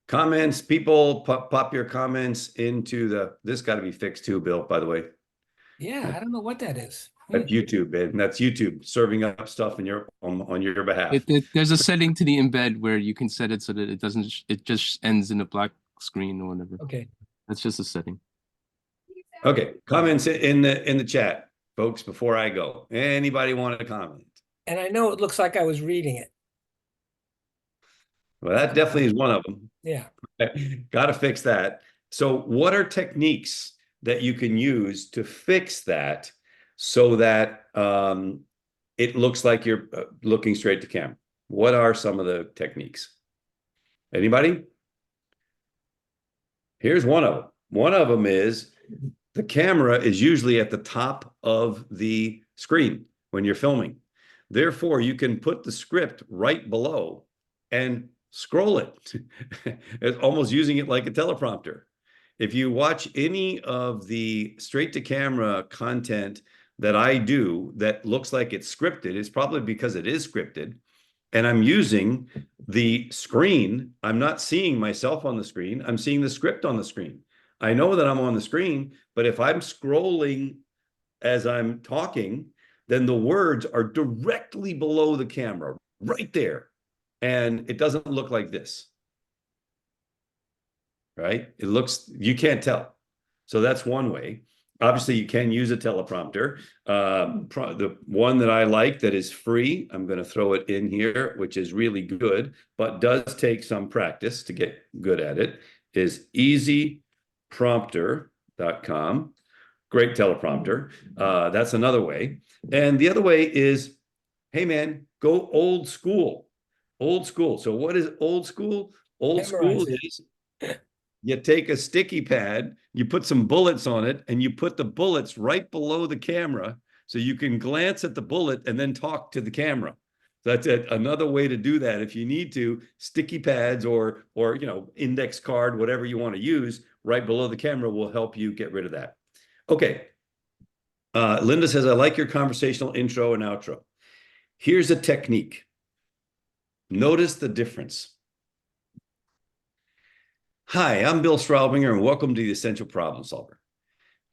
Comments, people, pop your comments into this got to be fixed too, Bill, by the way. Yeah, I don't know what that is. That's YouTube, and that's YouTube serving up stuff on your behalf. There's a setting to the embed where you can set it so that it just ends in a black screen or whatever. Okay. That's just a setting. Okay, comments in the chat, folks, before I go. Anybody want to comment? And I know it looks like I was reading it. Well, that definitely is one of them. Yeah. Got to fix that. So what are techniques that you can use to fix that so that it looks like you're looking straight to camera? What are some of the techniques? Anybody? Here's one of them. One of them is the camera is usually at the top of the screen when you're filming. Therefore, you can put the script right below and scroll it. It's almost using it like a teleprompter. If you watch any of the straight to camera content that I do that looks like it's scripted, it's probably because it is scripted. And I'm using the screen. I'm not seeing myself on the screen. I'm seeing the script on the screen. I know that I'm on the screen, but if I'm scrolling as I'm talking, then the words are directly below the camera, right there. And it doesn't look like this, right? It looks, you can't tell. So that's one way. Obviously, you can use a teleprompter. The one that I like that is free, I'm going to throw it in here, which is really good, but does take some practice to get good at it, is easyprompter.com. Great teleprompter. That's another way. And the other way is, hey, man, go old school. Old school. So what is old school? Old school is you take a sticky pad, you put some bullets on it, and you put the bullets right below the camera so you can glance at the bullet and then talk to the camera. That's another way to do that. If you need to, sticky pads or index card, whatever you want to use, right below the camera will help you get rid of that. Okay. Linda says, I like your conversational intro and outro. Here's a technique. Notice the difference. Hi, I'm Bill Straubinger, and welcome to the Essential Problem Solver.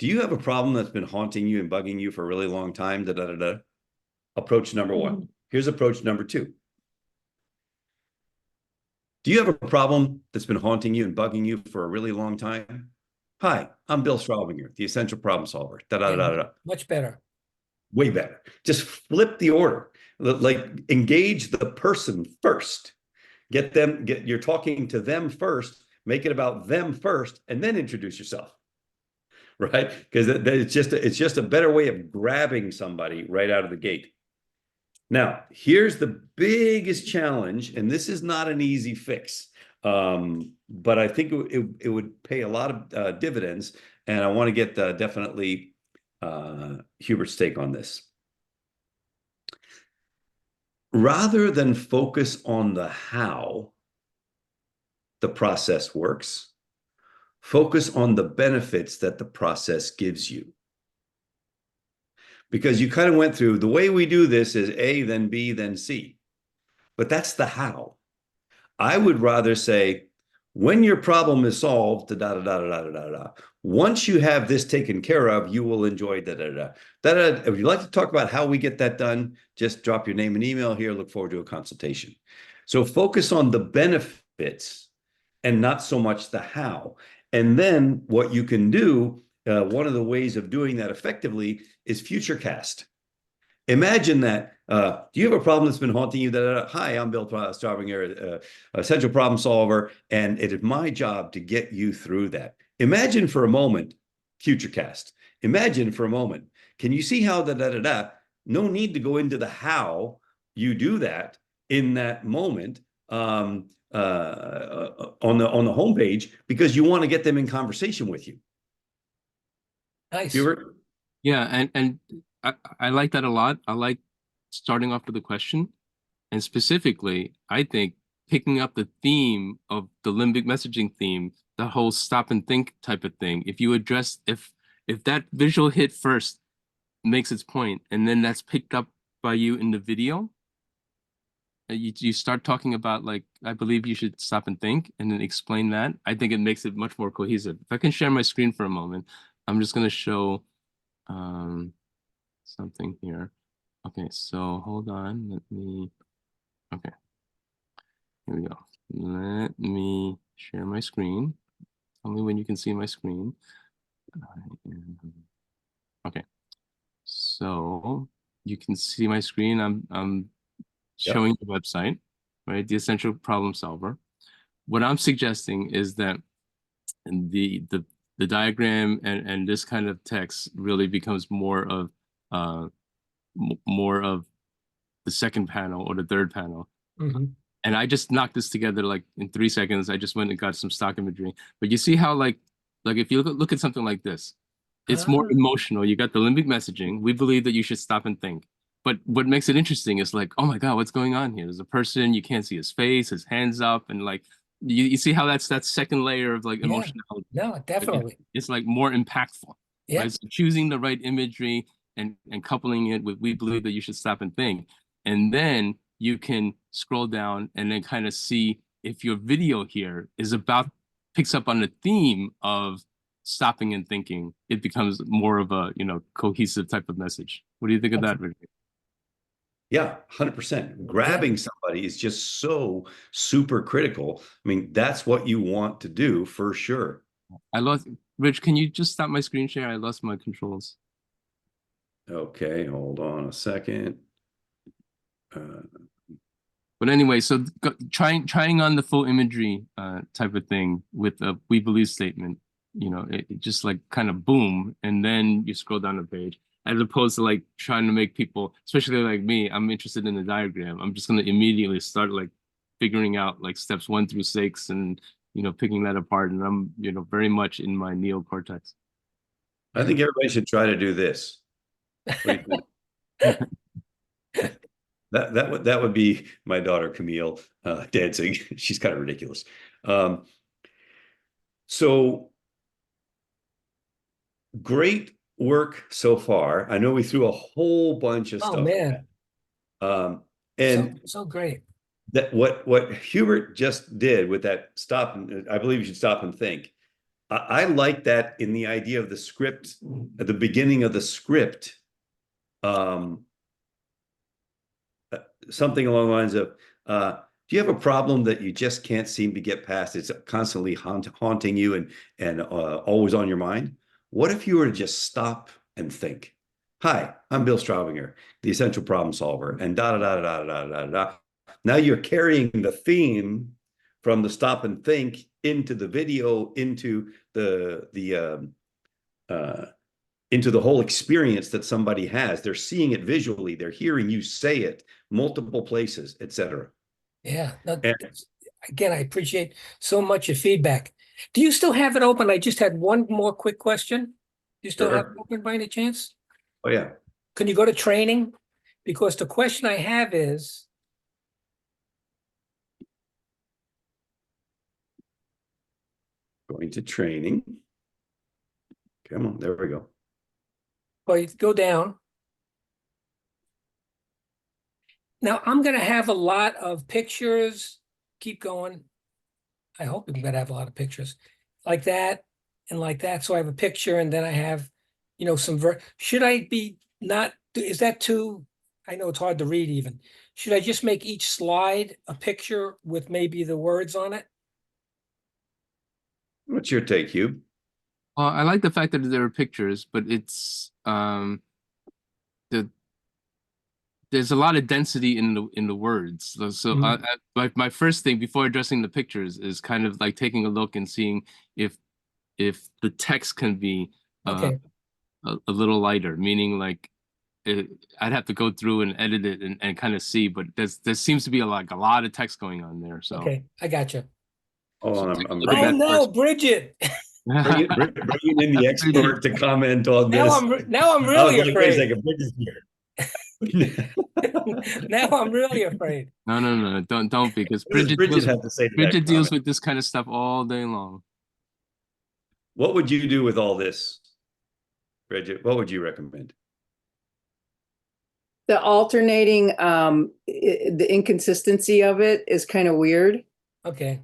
Do you have a problem that's been haunting you and bugging you for a really long time? Approach number one. Here's approach number two. Do you have a problem that's been haunting you and bugging you for a really long time? Hi, I'm Bill Straubinger, the Essential Problem Solver. Much better. Way better. Just flip the order. Like engage the person first. You're talking to them first. Make it about them first, and then introduce yourself, right? Because it's just a better way of grabbing somebody right out of the gate. Now, here's the biggest challenge, and this is not an easy fix. But I think it would pay a lot of dividends, and I want to get definitely Hubert's take on this. Rather than focus on the how the process works, focus on the benefits that the process gives you. Because you kind of went through, the way we do this is A, then B, then C. But that's the how. I would rather say, when your problem is solved, da da da da da da da. Once you have this taken care of, you will enjoy da da da da da. If you'd like to talk about how we get that done, just drop your name and email here. Look forward to a consultation. So focus on the benefits and not so much the how. And then what you can do, one of the ways of doing that effectively is futurecast. Imagine that. Do you have a problem that's been haunting you? Hi, I'm Bill Starbinger, a central problem solver, and it is my job to get you through that. Imagine for a moment, futurecast. Imagine for a moment. Can you see how no need to go into the how you do that in that moment on the homepage, because you want to get them in conversation with you. Nice. Hubert? Yeah, and I like that a lot. I like starting off with a question. And specifically, I think picking up the theme of the limbic messaging theme, the whole stop and think type of thing. If you address, if that visual hit first makes its point, and then that's picked up by you in the video, you start talking about, like, I believe you should stop and think, and then explain that. I think it makes it much more cohesive. If I can share my screen for a moment, I'm just going to show something here. Okay, so hold on. Okay, here we go. Let me share my screen. Tell me when you can see my screen. Okay, so you can see my screen. I'm showing the website, right? The Essential Problem Solver. What I'm suggesting is that the diagram and this kind of text really becomes more of the second panel or the third panel. Mm-hmm. And I just knocked this together like in 3 seconds. I just went and got some stock imagery. But you see how like if you look at something like this, it's more emotional. You got the limbic messaging. We believe that you should stop and think. But what makes it interesting is like, oh my God, what's going on here? There's a person, you can't see his face, his hands up, and like you see how that's that second layer of like emotionality. No, definitely. It's like more impactful. Yeah. Right? So choosing the right imagery and coupling it with we believe that you should stop and think. And then you can scroll down and then kind of see if your video here picks up on the theme of stopping and thinking. It becomes more of a, cohesive type of message. What do you think of that, Richard? Yeah, 100%. Grabbing somebody is just so super critical. I mean, that's what you want to do for sure. Rich, can you just stop my screen share? I lost my controls. Okay, hold on a second. But anyway, so trying on the full imagery type of thing with a we believe statement, it just like kind of boom, and then you scroll down the page, as opposed to like trying to make people, especially like me, I'm interested in the diagram. I'm just going to immediately start like figuring out like steps 1 through 6 and, picking that apart. And I'm, very much in my neocortex. I think everybody should try to do this. What do you think? That would be my daughter Camille dancing. She's kind of ridiculous. So great work so far. I know we threw a whole bunch of stuff. Oh man. And so great. That what Hubert just did with that stop, I believe you should stop and think. I like that in the idea of the script at the beginning of the script. Something along the lines of, do you have a problem that you just can't seem to get past? It's constantly haunting you and always on your mind. What if you were to just stop and think? Hi, I'm Bill Straubinger, the Essential Problem Solver, and da da da da da da da. Now you're carrying the theme from the stop and think into the video, into the whole experience that somebody has. They're seeing it visually. They're hearing you say it multiple places, etc. Yeah, again, I appreciate so much your feedback. Do you still have it open? I just had one more quick question. Do you still have it Sure. open by any chance? Oh, yeah. Can you go to training? Because the question I have is, Going to training. Come on, there we go. well, you go down. Now I'm going to have a lot of pictures. Keep going. I hope I'm going to have a lot of pictures like that and like that. So I have a picture and then I have, some should I be not, is that too, I know it's hard to read even. Should I just make each slide a picture with maybe the words on it? What's your take, Hugh? Well, I like the fact that there are pictures, but it's the there's a lot of density in the words. So like my first thing before addressing the pictures is kind of like taking a look and seeing if the text can be Okay. a little lighter, meaning like I'd have to go through and edit it and kind of see, but there seems to be a lot of text going on there. So Okay. I got you. Hold so on, take a I'm look at Oh that no, first. Bridget. bringing in the expert to comment on Now this. I'm I was really like, wait a afraid. second, Bridget's here. Now I'm really afraid. No, don't because What does Bridget have to say to that Bridget deals comment? with this kind of stuff all day long. What would you do with all this, Bridget? What would you recommend? The alternating, the inconsistency of it is kind of weird. Okay.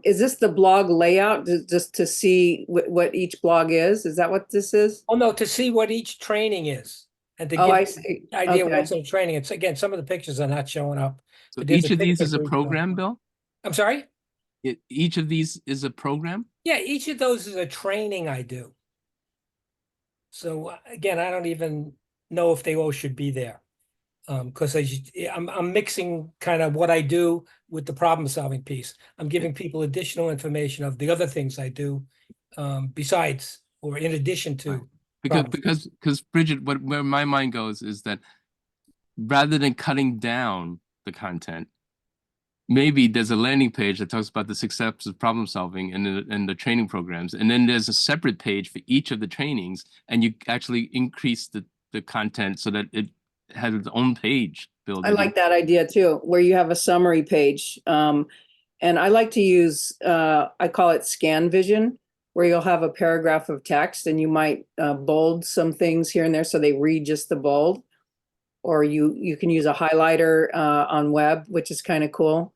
Is this the blog layout just to see what each blog is? Is that what this is? Oh no, to see what each training is and to Oh, give I you see. an idea Okay. what's in the training. It's again, some of the pictures are not showing up. So But there's each of these picture is a for each one. program, Bill? I'm sorry? Each of these is a program? Yeah, each of those is a training I do. So again, I don't even know if they all should be there. Because I'm mixing kind of what I do with the problem solving piece. I'm giving people additional information of the other things I do besides or in addition to problem. Because Bridget, where my mind goes is that rather than cutting down the content, maybe there's a landing page that talks about the success of problem solving and the training programs, and then there's a separate page for each of the trainings, and you actually increase the content so that it has its own page built. I like that idea too, where you have a summary page. And I like to use, I call it scan vision, where you'll have a paragraph of text and you might bold some things here and there so they read just the bold. Or you can use a highlighter on web, which is kind of cool.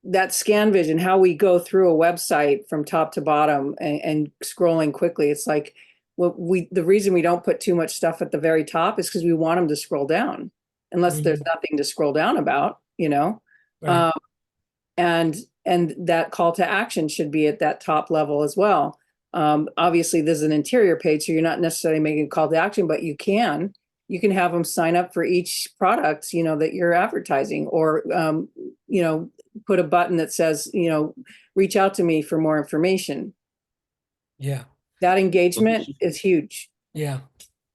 That scan vision, how we go through a website from top to bottom and scrolling quickly. It's like the reason we don't put too much stuff at the very top is because we want them to scroll down, unless there's nothing to scroll down about, Right. and that call to action should be at that top level as well. Obviously, there's an interior page, so you're not necessarily making a call to action, but you can have them sign up for each product, that you're advertising, or put a button that says, reach out to me for more information. Yeah. That engagement is huge. Yeah.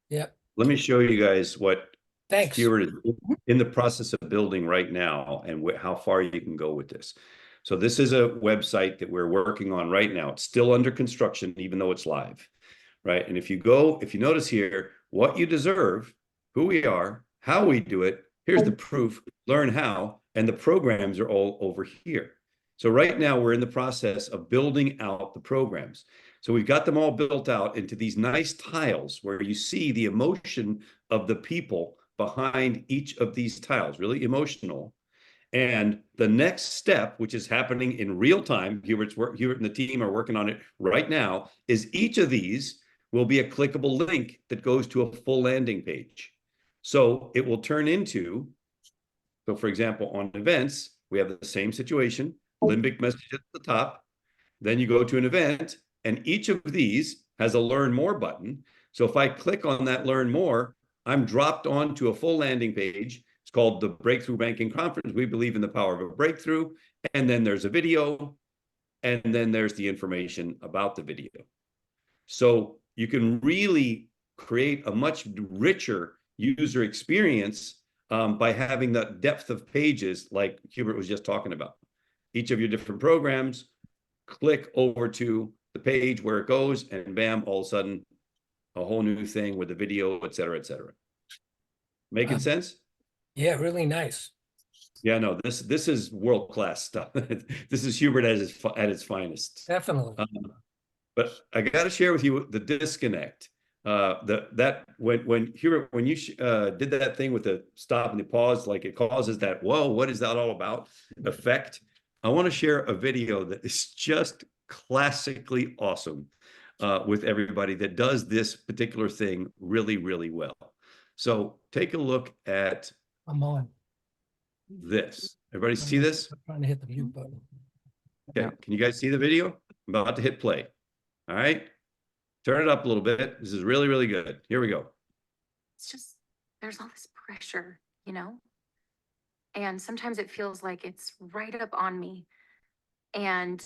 Yeah. Let me show you guys what Thanks. Stuart is in the process of building right now and how far you can go with this. So this is a website that we're working on right now. It's still under construction, even though it's live, right? And if you notice here, what you deserve, who we are, how we do it, here's the proof, learn how, and the programs are all over here. So right now we're in the process of building out the programs. So we've got them all built out into these nice tiles where you see the emotion of the people behind each of these tiles, really emotional. And the next step, which is happening in real time, Hubert and the team are working on it right now, is each of these will be a clickable link that goes to a full landing page. So it will turn into, so for example, on events, we have the same situation, limbic message at the top. Then you go to an event, and each of these has a learn more button. So if I click on that learn more, I'm dropped onto a full landing page. It's called the Breakthrough Banking Conference. We believe in the power of a breakthrough. And then there's a video, and then there's the information about the video. So you can really create a much richer user experience by having the depth of pages like Hubert was just talking about. Each of your different programs, click over to the page where it goes, and bam, all of a sudden, a whole new thing with the video, et cetera, et cetera. Making sense? Yeah, really nice. Yeah, no, this is world-class stuff. This is Hubert at its finest. Definitely. But I got to share with you the disconnect. When Hubert, when you did that thing with the stop and the pause, like it causes that, whoa, what is that all about effect? I want to share a video that is just classically awesome with everybody that does this particular thing really, really well. So take a look at I'm on. this. Everybody see this? I'm trying to hit the mute button. Okay, can you guys see the video? I'm about to hit play. All right, turn it up a little bit. This is really, really good. Here we go. It's just, there's all this pressure, you know? And sometimes it feels like it's right up on me. And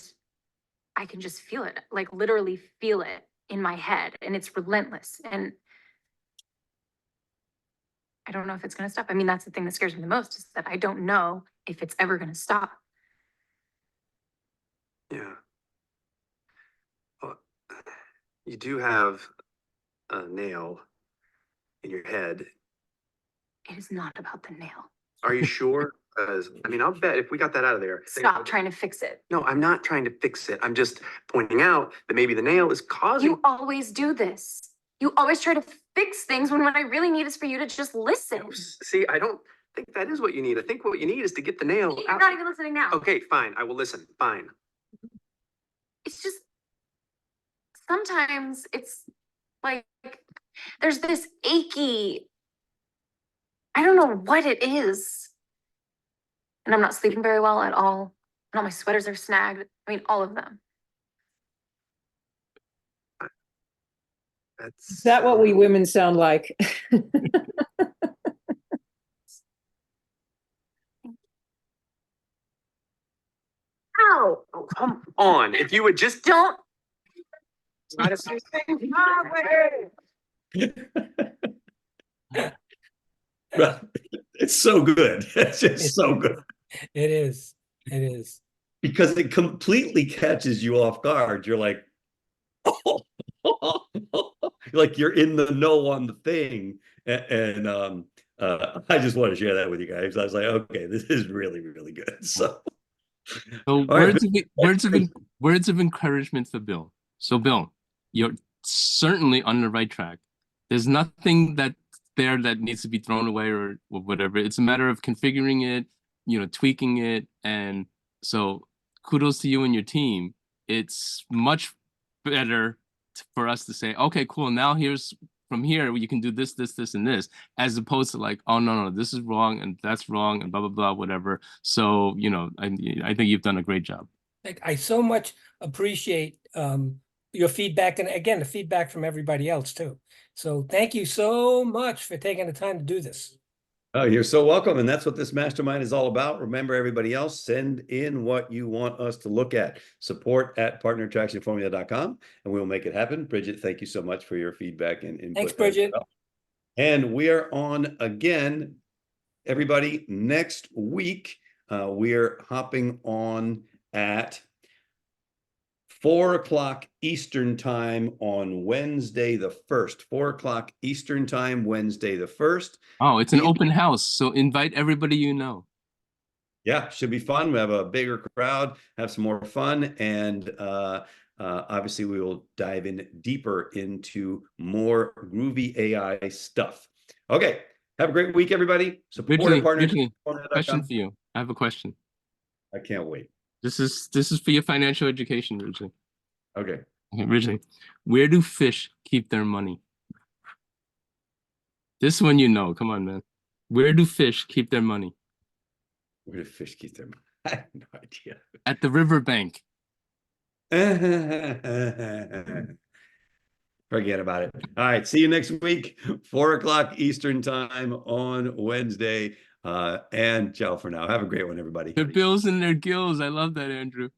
I can just feel it, like literally feel it in my head. And it's relentless. And I don't know if it's going to stop. I mean, that's the thing that scares me the most, is that I don't know if it's ever going to stop. Yeah. Well, you do have a nail in your head. It is not about the nail. Are you sure? Because, I mean, I'll bet if we got that out of there. Stop trying to fix it. No, I'm not trying to fix it. I'm just pointing out that maybe the nail is causing. You always do this. You always try to fix things when what I really need is for you to just listen. See, I don't think that is what you need. I think what you need is to get the nail You're out. not even listening now. Okay, fine. I will listen. Fine. It's just, sometimes it's like, there's this achy, I don't know what it is. And I'm not sleeping very well at all. And all my sweaters are snagged. I mean, all of them. That's Is that what we women sound like? Ow! Oh, come on. If you would just Don't. try to say things my way. Well, it's so good. It's just so good It is. It is. because it completely catches you off guard. You're like, like you're in the know on the thing. And I just want to share that with you guys. I was like, okay, this is really, really good. So Words right. words of encouragement for Bill. So Bill, you're certainly on the right track. There's nothing that needs to be thrown away or whatever. It's a matter of configuring it, tweaking it. And so kudos to you and your team. It's much better for us to say, okay, cool. Now from here, you can do this, this, this, and this, as opposed to like, oh, no, this is wrong and that's wrong and blah, blah, blah, whatever. So, I think you've done a great job. I so much appreciate your feedback, and again, the feedback from everybody else too. So thank you so much for taking the time to do this. Oh, you're so welcome. And that's what this mastermind is all about. Remember, everybody else, send in what you want us to look at. support@partnerattractionformula.com, and we'll make it happen. Bridget, thank you so much for your feedback and input. Thanks, Bridget. And we are on again, everybody, next week. We're hopping on at 4 o'clock Eastern time on Wednesday the 1st. 4 o'clock Eastern time, Wednesday the 1st. Oh, it's an open house, so invite everybody you know. Yeah, should be fun. We have a bigger crowd, have some more fun, and obviously we will dive in deeper into more groovy AI stuff. Okay, have a great week, everybody. Support Originally, question for you. I have a question. I can't wait. This is for your financial education, Ridgely. Okay. Ridgely, where do fish keep their money? This one you know. Come on, man. Where do fish keep their money? Where do fish keep their money? I have no idea. At the riverbank. Forget about it. All right. See you next week, 4 o'clock Eastern time on Wednesday. And ciao for now. Have a great one, everybody. Their bills and their gills. I love that, Andrew.